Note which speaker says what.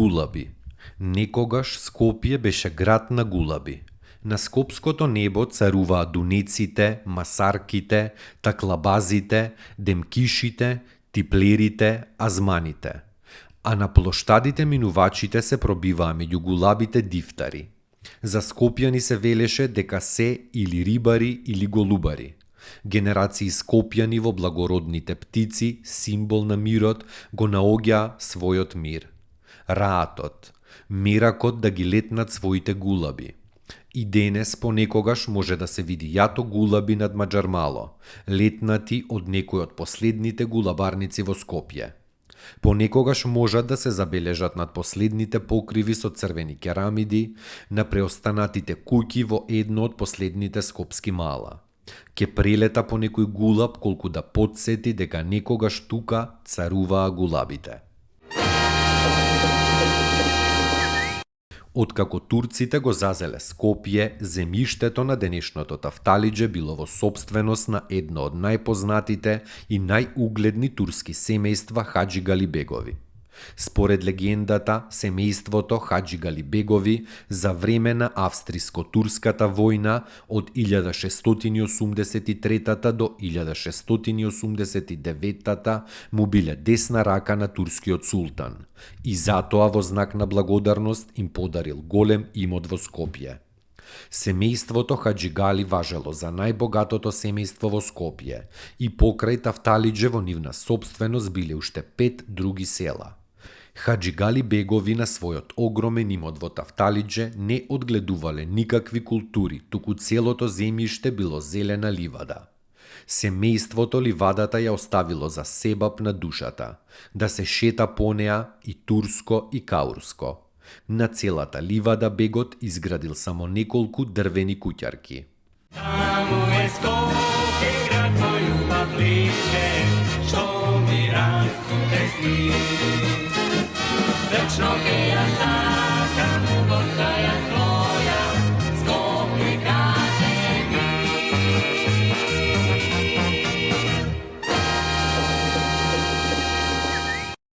Speaker 1: Гулаби. Некогаш Скопје беше град на гулаби. На скопското небо царуваа дунеците, масарките, таклабазите, демкишите, типлерите, азманите. А на плоштадите минувачите се пробиваа меѓу гулабите дифтари. За скопјани се велеше дека се или рибари или голубари. Генерации скопјани во благородните птици, символ на мирот, го наоѓаа својот мир. Раатот, меракот да ги летнат своите гулаби. И денес понекогаш може да се види јато гулаби над Маџармало, летнати од некој од последните гулабарници во Скопје. Понекогаш можат да се забележат над последните покриви со црвени керамиди на преостанатите куќи во едно од последните скопски мала. Ке прелета по некој гулаб колку да потсети дека некогаш тука царуваа гулабите. Откако турците го зазеле Скопје, земјиштето на денешното Тафталиџе било во сопственост на едно од најпознатите и најугледни турски семејства хаџигалибегови. Според легендата, семејството хаџигалибегови за време на австриско-турската војна од 1683 до 1689 му биле десна рака на турскиот султан и затоа во знак на благодарност им подарил голем имот во Скопје. Семејството Хаџигали важело за најбогатото семејство во Скопје и покрај Тафталиџе во нивна сопственост биле уште 5 други села. Хаџигали бегови на својот огромен имот во Тафталиџе не одгледувале никакви култури, туку целото земјиште било зелена ливада. Семејството ливадата ја оставило за себап на душата, да се шета по неа и турско и каурско. На целата ливада бегот изградил само неколку дрвени куќарки.
Speaker 2: Таму е Скопје, град мој убав лише, што ми расте сни. Вечно ке ја